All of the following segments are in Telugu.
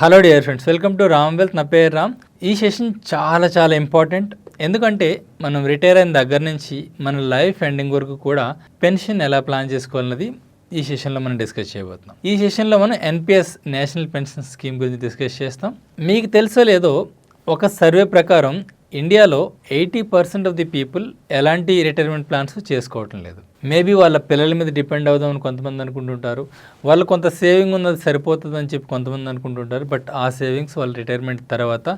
Hello dear friends, welcome to Ram wealth. నా పేరు రామ్. ఈ సెషన్ చాలా ఇంపార్టెంట్. ఎందుకంటే మనం రిటైర్ అయిన దగ్గర నుంచి మన లైఫ్ ఎండింగ్ వరకు కూడా పెన్షన్ ఎలా ప్లాన్ చేసుకోవాలన్నది ఈ సెషన్లో మనం డిస్కస్ చేయబోతున్నాం. ఈ సెషన్లో మనం ఎన్పిఎస్ నేషనల్ పెన్షన్ స్కీమ్ గురించి డిస్కస్ చేస్తాం. మీకు తెలుసో లేదో, ఒక సర్వే ప్రకారం ఇండియాలో 80% ఆఫ్ ది పీపుల్ ఎలాంటి రిటైర్మెంట్ ప్లాన్స్ చేసుకోవటం లేదు. మేబీ వాళ్ళ పిల్లల మీద డిపెండ్ అవుదామని కొంతమంది అనుకుంటుంటారు, వాళ్ళు కొంత సేవింగ్ ఉన్నది సరిపోతుంది అని చెప్పి కొంతమంది అనుకుంటుంటారు. బట్ ఆ సేవింగ్స్ వాళ్ళ రిటైర్మెంట్ తర్వాత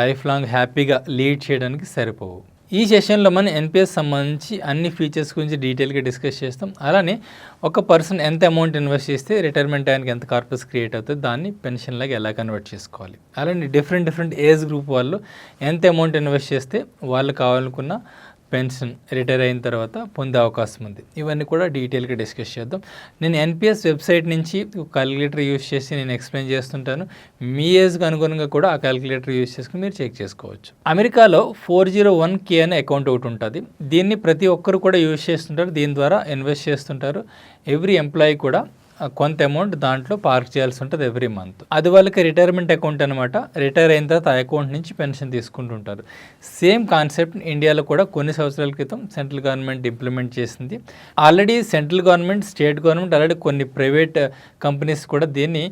లైఫ్ లాంగ్ హ్యాపీగా లీడ్ చేయడానికి సరిపోవు. ఈ సెషన్లో మనం ఎన్పిఎస్ సంబంధించి అన్ని ఫీచర్స్ గురించి డీటెయిల్గా డిస్కస్ చేస్తాం. అలానే ఒక పర్సన్ ఎంత అమౌంట్ ఇన్వెస్ట్ చేస్తే రిటైర్మెంట్ టైంకి ఎంత కార్పస్ క్రియేట్ అవుతుంది, దాన్ని పెన్షన్లాగా ఎలా కన్వర్ట్ చేసుకోవాలి, అలానే డిఫరెంట్ ఏజ్ గ్రూప్ వాళ్ళు ఎంత అమౌంట్ ఇన్వెస్ట్ చేస్తే వాళ్ళు కావాలనుకున్న పెన్షన్ రిటైర్ అయిన తర్వాత పొందే అవకాశం ఉంది. ఇవన్నీ కూడా డీటెయిల్గా డిస్కస్ చేద్దాం. నేను ఎన్పిఎస్ వెబ్సైట్ నుంచి క్యాలిక్యులేటర్ యూస్ చేసి నేను ఎక్స్ప్లెయిన్ చేస్తుంటాను. మీ ఏజ్కి అనుగుణంగా కూడా ఆ క్యాలిక్యులేటర్ యూస్ చేసుకుని మీరు చెక్ చేసుకోవచ్చు. అమెరికాలో 401k అనే అకౌంట్ ఒకటి ఉంటుంది. దీన్ని ప్రతి ఒక్కరు కూడా యూస్ చేస్తుంటారు. దీని ద్వారా ఇన్వెస్ట్ చేస్తుంటారు. ఎవ్రీ ఎంప్లాయీ కూడా కొంత అమౌంట్ దాంట్లో పార్క్ చేయాల్సి ఉంటుంది ఎవ్రీ మంత్. అది వాళ్ళకి రిటైర్మెంట్ అకౌంట్ అనమాట. రిటైర్ అయిన తర్వాత ఆ అకౌంట్ నుంచి పెన్షన్ తీసుకుంటుంటారు. సేమ్ కాన్సెప్ట్ ఇండియాలో కూడా కొన్ని సంవత్సరాల క్రితం సెంట్రల్ గవర్నమెంట్ ఇంప్లిమెంట్ చేసింది. Already central government, state government, already కొన్ని ప్రైవేట్ కంపెనీస్ కూడా దీన్ని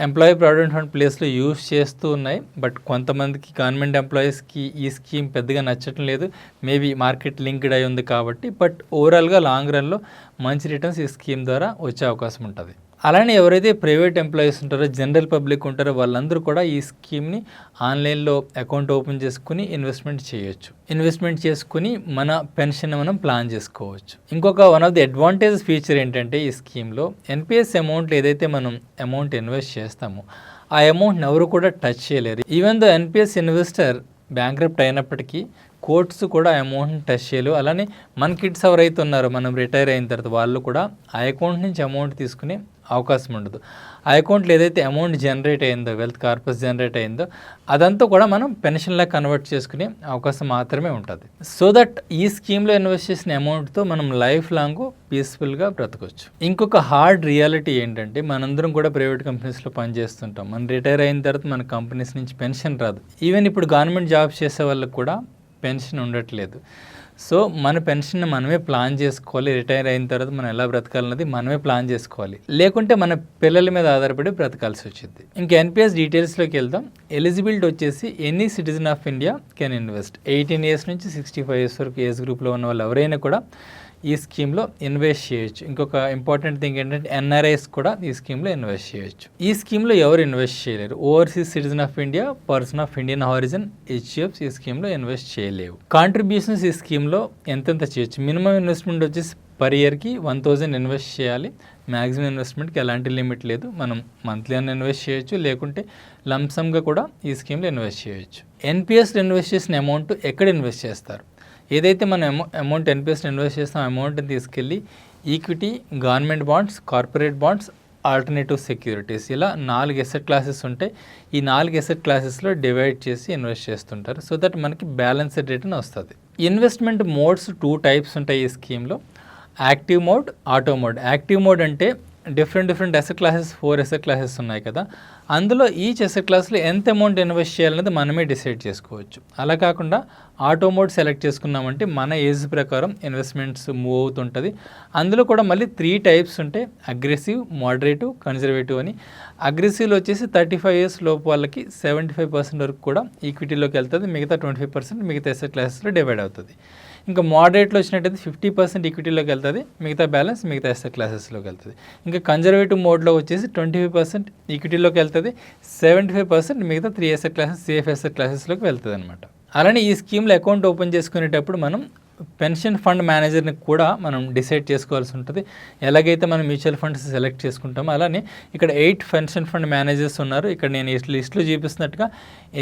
ఎంప్లాయీ ప్రావిడెంట్ ఫండ్ ప్లేస్లో యూస్ చేస్తూ ఉన్నాయి. బట్ కొంతమందికి గవర్నమెంట్ ఎంప్లాయీస్కి ఈ స్కీమ్ పెద్దగా నచ్చటం లేదు. మేబీ మార్కెట్ లింక్డ్ అయి ఉంది కాబట్టి. బట్ ఓవరాల్గా లాంగ్ రన్లో మంచి రిటర్న్స్ ఈ స్కీమ్ ద్వారా వచ్చే అవకాశం ఉంటుంది. అలానే ఎవరైతే ప్రైవేట్ ఎంప్లాయీస్ ఉంటారో, జనరల్ పబ్లిక్ ఉంటారో, వాళ్ళందరూ కూడా ఈ స్కీమ్ని ఆన్లైన్లో అకౌంట్ ఓపెన్ చేసుకుని ఇన్వెస్ట్మెంట్ చేయొచ్చు. ఇన్వెస్ట్మెంట్ చేసుకుని మన పెన్షన్ మనం ప్లాన్ చేసుకోవచ్చు. ఇంకొక one of the advantage feature ఏంటంటే ఈ స్కీమ్లో ఎన్పిఎస్ అమౌంట్లో ఏదైతే మనం అమౌంట్ ఇన్వెస్ట్ చేస్తామో ఆ అమౌంట్ని ఎవరు కూడా టచ్ చేయలేరు. Even though NPS investor bankrupt అయినప్పటికీ కోర్ట్స్ కూడా అమౌంట్ని టచ్ చేయలేవు. అలానే మన కిడ్స్ ఎవరైతే ఉన్నారో మనం రిటైర్ అయిన తర్వాత వాళ్ళు కూడా ఆ అకౌంట్ నుంచి అమౌంట్ తీసుకునే అవకాశం ఉండదు. ఆ అకౌంట్లో ఏదైతే అమౌంట్ జనరేట్ అయిందో, వెల్త్ కార్పస్ జనరేట్ అయిందో, అదంతా కూడా మనం పెన్షన్లా కన్వర్ట్ చేసుకునే అవకాశం మాత్రమే ఉంటుంది. సో దట్ ఈ స్కీమ్లో ఇన్వెస్ట్ చేసిన అమౌంట్తో మనం లైఫ్ లాంగ్ పీస్ఫుల్గా బ్రతకొచ్చు. ఇంకొక హార్డ్ రియాలిటీ ఏంటంటే, మనందరం కూడా ప్రైవేట్ కంపెనీస్లో పనిచేస్తుంటాం. మనం రిటైర్ అయిన తర్వాత మన కంపెనీస్ నుంచి పెన్షన్ రాదు. ఈవెన్ ఇప్పుడు గవర్నమెంట్ జాబ్స్ చేసే వాళ్ళకి కూడా పెన్షన్ ఉండట్లేదు. సో మన పెన్షన్ మనమే ప్లాన్ చేసుకోవాలి. రిటైర్ అయిన తర్వాత మనం ఎలా బ్రతకాలన్నది మనమే ప్లాన్ చేసుకోవాలి. లేకుంటే మన పిల్లల మీద ఆధారపడి బ్రతకాల్సి వచ్చింది. ఇంకా ఎన్పిఎస్ డీటెయిల్స్లోకి వెళ్దాం. ఎలిజిబిలిటీ వచ్చేసి any citizen of India can invest. 18 years నుంచి 65 years వరకు ఏజ్ గ్రూప్లో ఉన్న వాళ్ళు ఎవరైనా కూడా ఈ స్కీమ్లో ఇన్వెస్ట్ చేయొచ్చు. ఇంకొక ఇంపార్టెంట్ థింగ్ ఏంటంటే ఎన్ఆర్ఐస్ కూడా ఈ స్కీమ్లో ఇన్వెస్ట్ చేయొచ్చు. ఈ స్కీమ్లో ఎవరు ఇన్వెస్ట్ చేయలేరు. Overseas citizen of India, person of Indian origin, HUFs ఈ స్కీమ్లో ఇన్వెస్ట్ చేయలేవు. కాంట్రిబ్యూషన్స్ ఈ స్కీమ్లో ఎంతెంత చేయొచ్చు. మినిమం ఇన్వెస్ట్మెంట్ వచ్చేసి పర్ ఇయర్కి 1000 ఇన్వెస్ట్ చేయాలి. మ్యాక్సిమం ఇన్వెస్ట్మెంట్కి ఎలాంటి లిమిట్ లేదు. మనం మంత్లీ అన్న ఇన్వెస్ట్ చేయొచ్చు, లేకుంటే లంసమ్గా కూడా ఈ స్కీమ్లో ఇన్వెస్ట్ చేయొచ్చు. ఎన్పిఎస్లో ఇన్వెస్ట్ చేసిన అమౌంట్ ఎక్కడ ఇన్వెస్ట్ చేస్తారు? ఏదైతే మనం అమౌంట్ ఎన్పిఎస్లో ఇన్వెస్ట్ చేస్తాం అమౌంట్ని తీసుకెళ్ళి equity, government bonds, corporate bonds, alternative securities, ఇలా 4 ఎసెట్ క్లాసెస్ ఉంటాయి. ఈ 4 ఎసెట్ క్లాసెస్లో డివైడ్ చేసి ఇన్వెస్ట్ చేస్తుంటారు. సో దట్ మనకి బ్యాలెన్స్డ్ రిటర్న్ వస్తుంది. ఇన్వెస్ట్మెంట్ మోడ్స్ 2 types ఉంటాయి ఈ స్కీమ్లో. Active mode, auto mode. Active mode అంటే different asset classes, 4 asset classes ఉన్నాయి కదా, అందులో ఈచ్ ఎసెట్ క్లాస్లో ఎంత అమౌంట్ ఇన్వెస్ట్ చేయాలనేది మనమే డిసైడ్ చేసుకోవచ్చు. అలా కాకుండా ఆటో మోడ్ సెలెక్ట్ చేసుకున్నామంటే మన ఏజ్ ప్రకారం ఇన్వెస్ట్మెంట్స్ మూవ్ అవుతుంటుంది. అందులో కూడా మళ్ళీ 3 types ఉంటాయి: అగ్రెసివ్, మోడరేటివ్, కన్జర్వేటివ్ అని. అగ్రెసివ్లో వచ్చేసి 35 years లోపు వాళ్ళకి 75% వరకు కూడా ఈక్విటీలోకి వెళ్తుంది. మిగతా 25% మిగతా ఎసెట్ క్లాసెస్లో డివైడ్ అవుతుంది. ఇంకా మోడరేట్లో వచ్చినట్టయితే 50% ఈక్విటీలోకి వెళ్తుంది. మిగతా బ్యాలెన్స్ మిగతా ఎసెట్ క్లాసెస్లోకి వెళ్తుంది. ఇంకా కన్జర్వేటివ్ మోడ్లో వచ్చేసి 25% ఈక్విటీలోకి వెళ్తుంది. 75% మిగతా 3 ఎసెట్ క్లాసెస్, సేఫ్ ఎసెట్ క్లాసెస్లోకి వెళ్తుంది అనమాట. అలానే ఈ స్కీమ్లో అకౌంట్ ఓపెన్ చేసుకునేటప్పుడు మనం పెన్షన్ ఫండ్ మేనేజర్ని కూడా మనం డిసైడ్ చేసుకోవాల్సి ఉంటుంది. ఎలాగైతే మనం మ్యూచువల్ ఫండ్స్ సెలెక్ట్ చేసుకుంటామో అలానే ఇక్కడ 8 పెన్షన్ ఫండ్ మేనేజర్స్ ఉన్నారు. ఇక్కడ నేను ఈ లిస్టులో చూపిస్తున్నట్టుగా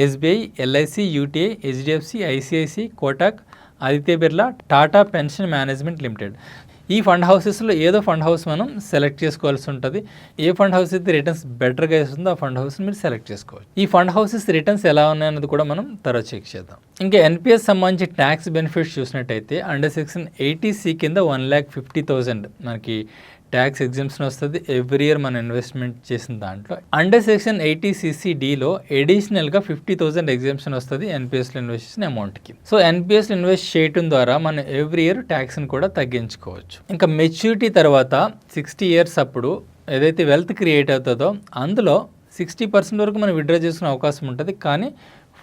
SBI, LIC, UTI, HDFC, ICICI, Kotak, Aditya Birla, Tata pension management limited. ఈ ఫండ్ హౌసెస్లో ఏదో ఫండ్ హౌస్ మనం సెలెక్ట్ చేసుకోవాల్సి ఉంటుంది. ఏ ఫండ్ హౌస్ అయితే రిటర్న్స్ బెటర్గా ఇస్తుందో ఆ ఫండ్ హౌస్ని మీరు సెలెక్ట్ చేసుకోవచ్చు. ఈ ఫండ్ హౌసెస్ రిటర్న్స్ ఎలా ఉన్నాయన్నది కూడా మనం తర్వాత చెక్ చేద్దాం. ఇంకా ఎన్పిఎస్ సంబంధించి ట్యాక్స్ బెనిఫిట్స్ చూసినట్టయితే అండర్ సెక్షన్ 80C కింద 1,50,000 మనకి ట్యాక్స్ ఎగ్జామ్షన్ వస్తుంది ఎవ్రీ ఇయర్ మనం ఇన్వెస్ట్మెంట్ చేసిన దాంట్లో. అండర్ సెక్షన్ 80CC(d)లో అడిషనల్గా 50,000 ఎగ్జామ్షన్ వస్తుంది ఎన్పిఎస్లో ఇన్వెస్ట్ చేసిన అమౌంట్కి. సో ఎన్పిఎస్లో ఇన్వెస్ట్ చేయడం ద్వారా మనం ఎవ్రీ ఇయర్ ట్యాక్స్ని కూడా తగ్గించుకోవచ్చు. ఇంకా మెచ్యూరిటీ తర్వాత 60 years అప్పుడు ఏదైతే వెల్త్ క్రియేట్ అవుతుందో అందులో 60% వరకు మనం విత్డ్రా చేసుకునే అవకాశం ఉంటుంది. కానీ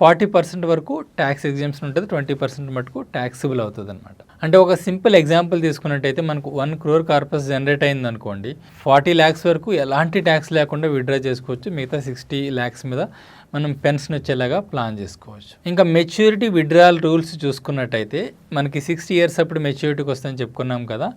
40% వరకు ట్యాక్స్ ఎగ్జామ్షన్ ఉంటుంది, 20% మటుకు ట్యాక్సిబుల్ అవుతుంది అనమాట. అంటే ఒక సింపుల్ ఎగ్జాంపుల్ తీసుకున్నట్టయితే మనకు 1 crore కార్పస్ జనరేట్ అయింది అనుకోండి, 40 lakhs వరకు ఎలాంటి ట్యాక్స్ లేకుండా విత్డ్రా చేసుకోవచ్చు. మిగతా 60 lakhs మీద మనం పెన్షన్ వచ్చేలాగా ప్లాన్ చేసుకోవచ్చు. ఇంకా మెచ్యూరిటీ విత్డ్రాయల్ రూల్స్ చూసుకున్నట్టయితే మనకి 60 years అప్పుడు మెచ్యూరిటీకి వస్తుందని చెప్పుకున్నాం కదా,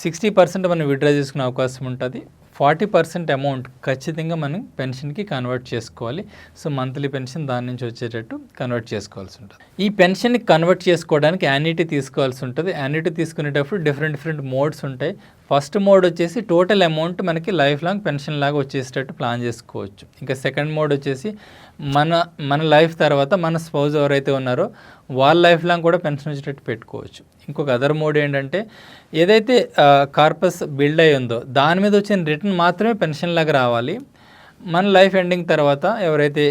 60% మనం విత్డ్రా చేసుకునే అవకాశం ఉంటుంది. 40% అమౌంట్ ఖచ్చితంగా మనం పెన్షన్కి కన్వర్ట్ చేసుకోవాలి. సో మంత్లీ పెన్షన్ దాని నుంచి వచ్చేటట్టు కన్వర్ట్ చేసుకోవాల్సి ఉంటుంది. ఈ పెన్షన్కి కన్వర్ట్ చేసుకోవడానికి యాన్యుటీ తీసుకోవాల్సి ఉంటుంది. యాన్యుటీ తీసుకునేటప్పుడు డిఫరెంట్ మోడ్స్ ఉంటాయి. ఫస్ట్ మోడ్ వచ్చేసి టోటల్ అమౌంట్ మనకి లైఫ్ లాంగ్ పెన్షన్ లాగా వచ్చేసేటట్టు ప్లాన్ చేసుకోవచ్చు. ఇంకా సెకండ్ మోడ్ వచ్చేసి మన లైఫ్ తర్వాత మన స్పౌజ్ ఎవరైతే ఉన్నారో వాళ్ళ లైఫ్ లాంగ్ కూడా పెన్షన్ వచ్చేటట్టు పెట్టుకోవచ్చు. ఇంకొక అదర్ మోడ్ ఏంటంటే ఏదైతే కార్పస్ బిల్డ్ అయ్యి ఉందో దాని మీద వచ్చిన రిటర్న్ మాత్రమే పెన్షన్ లాగా రావాలి. మన లైఫ్ ఎండింగ్ తర్వాత ఎవరైతే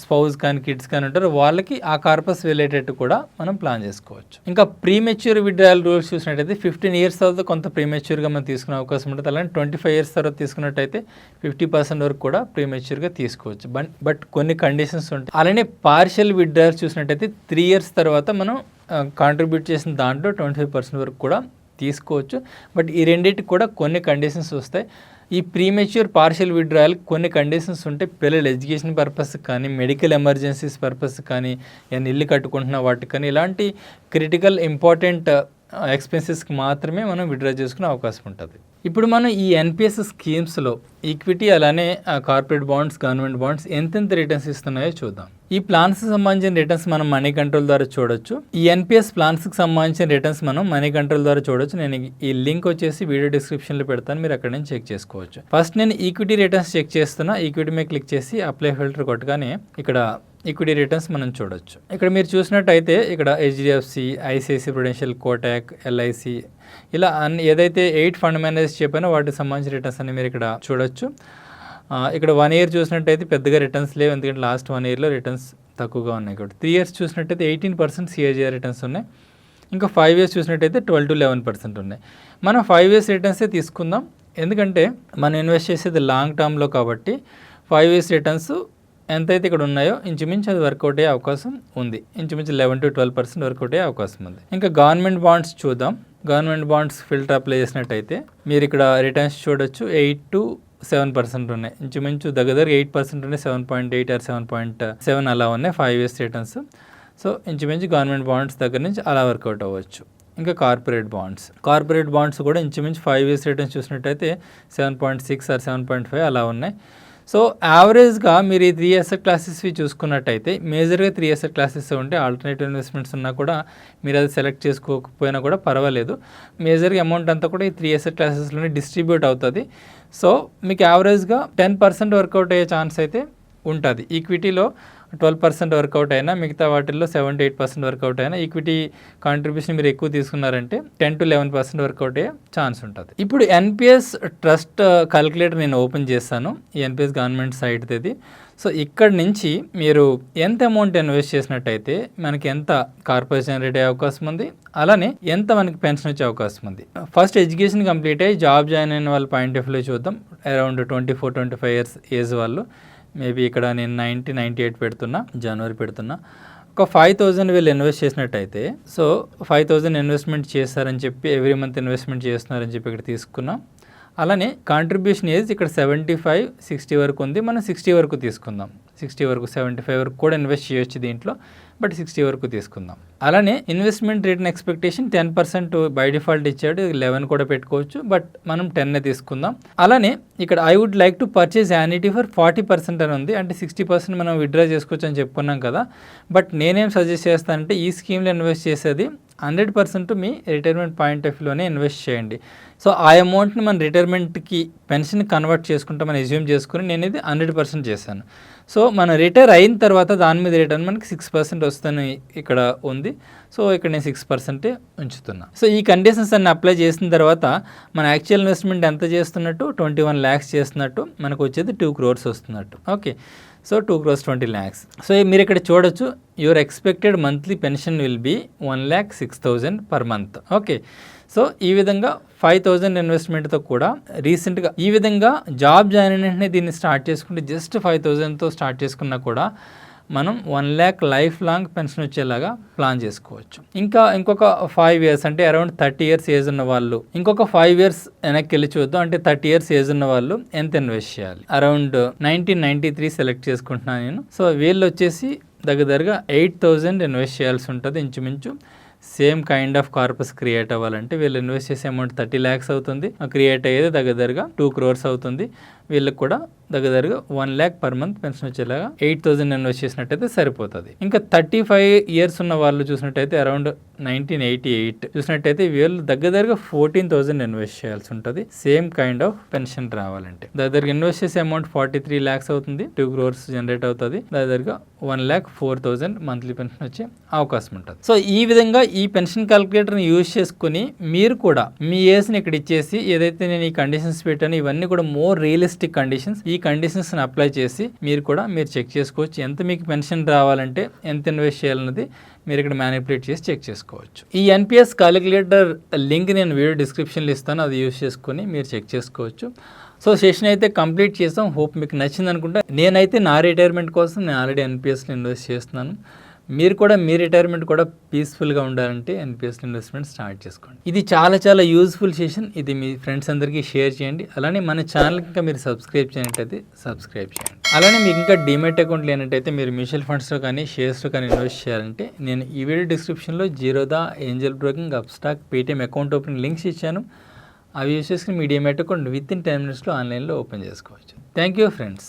స్పౌజ్ కానీ కిడ్స్ కానీ ఉంటారో వాళ్ళకి ఆ కార్పస్ వెళ్ళేటట్టు కూడా మనం ప్లాన్ చేసుకోవచ్చు. ఇంకా ప్రీమెచ్యూర్ విత్డ్రాయల్ రూల్స్ చూసినట్టయితే 15 years తర్వాత కొంత ప్రీమెచ్యూర్గా మనం తీసుకునే అవకాశం ఉంటుంది. అలానే 25 years తర్వాత తీసుకున్నట్టయితే 50% వరకు కూడా ప్రీమెచ్యూర్గా తీసుకోవచ్చు. బట్ కొన్ని కండిషన్స్ ఉంటాయి. అలానే పార్షియల్ విత్డ్రాయల్ చూసినట్టయితే 3 years తర్వాత మనం కాంట్రిబ్యూట్ చేసిన దాంట్లో 25% వరకు కూడా తీసుకోవచ్చు. బట్ ఈ రెండింటికి కూడా కొన్ని కండిషన్స్ వస్తాయి. ఈ ప్రీమెచ్యూర్ పార్షియల్ విత్డ్రాయల్ కొన్ని కండిషన్స్ ఉంటాయి. పిల్లల ఎడ్యుకేషన్ పర్పస్ కానీ, మెడికల్ ఎమర్జెన్సీస్ పర్పస్ కానీ, ఏమైనా ఇల్లు కట్టుకుంటున్న వాటికి కానీ, ఇలాంటి క్రిటికల్ ఇంపార్టెంట్ ఎక్స్పెన్సెస్కి మాత్రమే మనం విత్డ్రా చేసుకునే అవకాశం ఉంటుంది. ఇప్పుడు మనం ఈ ఎన్పిఎస్ స్కీమ్స్లో ఈక్విటీ అలానే కార్పొరేట్ బాండ్స్, గవర్నమెంట్ బాండ్స్ ఎంతెంత రిటర్న్స్ ఇస్తున్నాయో చూద్దాం. ఈ ప్లాన్స్కి సంబంధించిన రిటర్న్స్ మనం మనీ కంట్రోల్ ద్వారా చూడొచ్చు. ఈ ఎన్పిఎస్ ప్లాన్స్కి సంబంధించిన రిటర్న్స్ మనం మనీ కంట్రోల్ ద్వారా చూడొచ్చు. నేను ఈ లింక్ వచ్చేసి వీడియో డిస్క్రిప్షన్లో పెడతాను, మీరు అక్కడ నుంచి చెక్ చేసుకోవచ్చు. ఫస్ట్ నేను ఈక్విటీ రిటర్న్స్ చెక్ చేస్తున్నా. ఈక్విటీ మీద క్లిక్ చేసి అప్లై ఫిల్టర్ కొట్టగానే ఇక్కడ ఈక్విటీ రిటర్న్స్ మనం చూడొచ్చు. ఇక్కడ మీరు చూసినట్టయితే ఇక్కడ HDFC, ICICI Prudential, Kotak, LIC ఇలా ఏదైతే 8 ఫండ్ మేనేజర్స్ చెప్పానో వాటికి సంబంధించిన రిటర్న్స్ అన్ని మీరు ఇక్కడ చూడొచ్చు. ఇక్కడ 1 year చూసినట్టయితే పెద్దగా రిటర్న్స్ లేవు, ఎందుకంటే లాస్ట్ 1 yearలో రిటర్న్స్ తక్కువగా ఉన్నాయి. కాబట్టి 3 years చూసినట్టయితే 18% సిఏజిఆర్ రిటర్న్స్ ఉన్నాయి. ఇంకా 5 years చూసినట్టయితే 12 to 11% ఉన్నాయి. మనం 5 years రిటర్న్సే తీసుకుందాం, ఎందుకంటే మనం ఇన్వెస్ట్ చేసేది లాంగ్ టర్మ్లో కాబట్టి 5 years రిటర్న్స్ ఎంతైతే ఇక్కడ ఉన్నాయో ఇంచుమించు అది వర్కౌట్ అయ్యే అవకాశం ఉంది. ఇంచుమించు 11 to 12% వర్కౌట్ అయ్యే అవకాశం ఉంది. ఇంకా గవర్నమెంట్ బాండ్స్ చూద్దాం. గవర్నమెంట్ బాండ్స్ ఫిల్టర్ అప్లై చేసినట్టయితే మీరు ఇక్కడ రిటర్న్స్ చూడొచ్చు. 8 to 7% ఉన్నాయి. ఇంచుమించు దగ్గర 8% ఉన్నాయి. 7.8 or 7.7 అలా ఉన్నాయి 5 years రిటర్న్స్. సో ఇంచుమించు గవర్నమెంట్ బాండ్స్ దగ్గర నుంచి అలా వర్కౌట్ అవ్వచ్చు. ఇంకా కార్పొరేట్ బాండ్స్ కూడా ఇంచుమించు 5 years రిటర్న్స్ చూసినట్టయితే 7.6 or 7.5 అలా ఉన్నాయి. సో యావరేజ్గా మీరు ఈ 3 asset క్లాసెస్వి చూసుకున్నట్టయితే మేజర్గా 3 asset క్లాసెస్ ఉంటే ఆల్టర్నేటివ్ ఇన్వెస్ట్మెంట్స్ ఉన్నా కూడా మీరు అది సెలెక్ట్ చేసుకోకపోయినా కూడా పర్వాలేదు. మేజర్గా అమౌంట్ అంతా కూడా ఈ 3 asset క్లాసెస్లోనే డిస్ట్రిబ్యూట్ అవుతుంది. సో మీకు యావరేజ్గా 10% వర్కౌట్ అయ్యే ఛాన్స్ అయితే ఉంటుంది. ఈక్విటీలో 12% వర్కౌట్ అయినా, మిగతా వాటిల్లో 7 to 8% వర్కౌట్ అయినా, ఈక్విటీ కాంట్రిబ్యూషన్ మీరు ఎక్కువ తీసుకున్నారంటే 10 to 11% వర్కౌట్ అయ్యే ఛాన్స్ ఉంటుంది. ఇప్పుడు ఎన్పిఎస్ ట్రస్ట్ క్యాలిక్యులేటర్ నేను ఓపెన్ చేస్తాను. ఈ ఎన్పిఎస్ గవర్నమెంట్ సైట్ది. సో ఇక్కడ నుంచి మీరు ఎంత అమౌంట్ ఇన్వెస్ట్ చేసినట్టయితే మనకి ఎంత కార్పొరేషన్ జనరేట్ అయ్యే అవకాశం ఉంది, అలానే ఎంత మనకి పెన్షన్ వచ్చే అవకాశం ఉంది. ఫస్ట్ ఎడ్యుకేషన్ కంప్లీట్ అయ్యి జాబ్ జాయిన్ అయిన వాళ్ళ పాయింట్ ఆఫ్ వ్యూలో చూద్దాం. అరౌండ్ 24-25 years ఏజ్ వాళ్ళు. మేబీ ఇక్కడ నేను 98 పెడుతున్నా, జనవరి పెడుతున్నా. ఒక 5,000 వీళ్ళు ఇన్వెస్ట్ చేసినట్టయితే, సో 5,000 ఇన్వెస్ట్మెంట్ చేస్తారని చెప్పి ఎవ్రీ మంత్ ఇన్వెస్ట్మెంట్ చేస్తున్నారని చెప్పి ఇక్కడ తీసుకున్నాం. అలానే కాంట్రిబ్యూషన్ ఏజ్ ఇక్కడ 75-60 వరకు ఉంది. మనం 60 వరకు తీసుకుందాం. 60 వరకు, 75 వరకు కూడా ఇన్వెస్ట్ చేయొచ్చు దీంట్లో, బట్ 60 వరకు తీసుకుందాం. అలానే investment return expectation 10% by default ఇచ్చాడు. 11 కూడా పెట్టుకోవచ్చు, బట్ మనం 10 తీసుకుందాం. అలానే ఇక్కడ I would like to purchase annuity for 40% అని ఉంది. అంటే 60% మనం విత్డ్రా చేసుకోవచ్చు అని చెప్పుకున్నాం కదా. బట్ నేనేం సజెస్ట్ చేస్తానంటే ఈ స్కీమ్లో ఇన్వెస్ట్ చేసేది 100% మీ రిటైర్మెంట్ పాయింట్ ఆఫ్ వ్యూలోనే ఇన్వెస్ట్ చేయండి. సో ఆ అమౌంట్ని మన రిటైర్మెంట్కి పెన్షన్ కన్వర్ట్ చేసుకుంటామని అజ్యూమ్ చేసుకుని నేను ఇది 100% చేశాను. సో మనం రిటైర్ అయిన తర్వాత దాని మీద రిటర్న్ మనకి 6% వస్తుంది ఇక్కడ ఉంది. సో ఇక్కడ నేను 6% ఉంచుతున్నా. సో ఈ కండిషన్స్ అన్ని అప్లై చేసిన తర్వాత మన యాక్చువల్ ఇన్వెస్ట్మెంట్ ఎంత చేస్తున్నట్టు 21 lakhs చేస్తున్నట్టు మనకు వచ్చేది 2 crores వస్తున్నట్టు. Okay, so 2 crores 20 lakhs. So మీరు ఇక్కడ చూడొచ్చు, your expected monthly pension will be 1,06,000 per month. Okay, so ఈ విధంగా 5,000 ఇన్వెస్ట్మెంట్తో కూడా రీసెంట్గా ఈ విధంగా జాబ్ జాయిన్ అయిన వెంటనే దీన్ని స్టార్ట్ చేసుకుంటే జస్ట్ 5,000తో స్టార్ట్ చేసుకున్నా కూడా మనం 1 lakh లైఫ్ లాంగ్ పెన్షన్ వచ్చేలాగా ప్లాన్ చేసుకోవచ్చు. ఇంకొక 5 years అంటే అరౌండ్ 30 years ఏజ్ ఉన్న వాళ్ళు ఇంకొక 5 years వెనక్కి వెళ్ళి చూద్దాం. అంటే 30 years ఏజ్ ఉన్న వాళ్ళు ఎంత ఇన్వెస్ట్ చేయాలి? అరౌండ్ 1993 సెలెక్ట్ చేసుకుంటున్నాను నేను. సో వీళ్ళు వచ్చేసి దగ్గరగా 8,000 ఇన్వెస్ట్ చేయాల్సి ఉంటుంది ఇంచుమించు. Same kind of corpus create అవ్వాలంటే వీళ్ళు ఇన్వెస్ట్ చేసే అమౌంట్ 30 lakhs అవుతుంది. క్రియేట్ అయ్యేది దగ్గరగా 2 crores అవుతుంది. వీళ్ళకి కూడా దగ్గరగా 1 lakh per month పెన్షన్ వచ్చేలాగా 8,000 ఇన్వెస్ట్ చేసినట్టయితే సరిపోతుంది. ఇంకా 35 years ఉన్న వాళ్ళు చూసినట్టయితే అరౌండ్ 1988 చూసినట్టయితే వీళ్ళు దగ్గరగా 14,000 ఇన్వెస్ట్ చేయాల్సి ఉంటుంది సేమ్ కైండ్ ఆఫ్ పెన్షన్ రావాలంటే. దగ్గరగా ఇన్వెస్ట్ చేసే అమౌంట్ 43 lakhs అవుతుంది. 2 crores జనరేట్ అవుతుంది. దగ్గరగా 1,04,000 మంత్లీ పెన్షన్ వచ్చే అవకాశం ఉంటుంది. సో ఈ విధంగా ఈ పెన్షన్ క్యాలిక్యులేటర్ని యూజ్ చేసుకుని మీరు కూడా మీ ఏజ్ని ఇక్కడ ఇచ్చేసి ఏదైతే నేను ఈ కండిషన్స్ పెట్టానో ఇవన్నీ కూడా మోర్ రియలిస్టిక్ కండిషన్స్, ఈ కండిషన్స్ని అప్లై చేసి మీరు చెక్ చేసుకోవచ్చు. ఎంత మీకు పెన్షన్ రావాలంటే ఎంత ఇన్వెస్ట్ చేయాలన్నది మీరు ఇక్కడ మ్యానిపులేట్ చేసి చెక్ చేసుకోవచ్చు. ఈ ఎన్పిఎస్ క్యాలిక్యులేటర్ లింక్ నేను వీడియో డిస్క్రిప్షన్లో ఇస్తాను, అది యూజ్ చేసుకొని మీరు చెక్ చేసుకోవచ్చు. సో సెషన్ అయితే కంప్లీట్ చేసాం. హోప్ మీకు నచ్చింది అనుకుంటా. నేనైతే నా రిటైర్మెంట్ కోసం నేను ఆల్రెడీ ఎన్పిఎస్లో ఇన్వెస్ట్ చేస్తున్నాను. మీరు కూడా మీ రిటైర్మెంట్ కూడా పీస్ఫుల్గా ఉండాలంటే ఎన్పిఎస్ ఇన్వెస్ట్మెంట్ స్టార్ట్ చేసుకోండి. ఇది చాలా యూజ్ఫుల్ సెషన్. ఇది మీ ఫ్రెండ్స్ అందరికీ షేర్ చేయండి. అలానే మన ఛానల్కి ఇంకా మీరు సబ్స్క్రైబ్ చేయనట్టయితే సబ్స్క్రైబ్ చేయండి. అలానే మీకు ఇంకా డీమెట్ అకౌంట్ లేనట్టయితే మీరు మ్యూచువల్ ఫండ్స్లో కానీ షేర్స్లో కానీ ఇన్వెస్ట్ చేయాలంటే నేను ఈ వీడియో డిస్క్రిప్షన్లో Zerodha, Angel broking, Upstox, Paytm account opening links ఇచ్చాను. అవి యూస్ చేసుకుని మీ డీమెట్ అకౌంట్ విత్ ఇన్ 10 minutesలో ఆన్లైన్లో ఓపెన్ చేసుకోవచ్చు. Thank you friends.